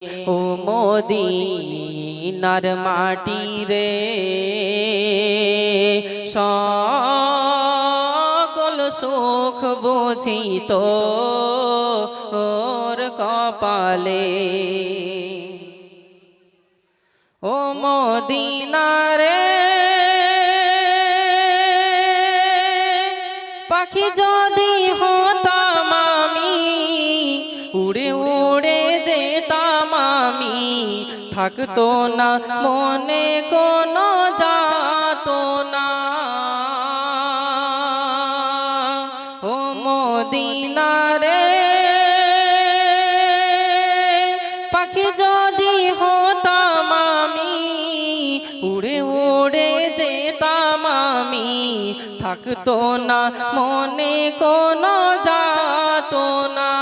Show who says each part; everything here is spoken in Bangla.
Speaker 1: ও মদিনার মাটি রে সকল সুখ বুঝি তোর কপালে। ও মদিনা রে পাখি যদি হতাম আমি, উড়ে উড়ে যেতাম আমি, থাকতো না মনে কোনো যাতনা। ও মদিনা রে পাখি যদি হতাম আমি, উড়ে উড়ে যেতাম আমি, থাকতো না মনে কোনো যাতনা।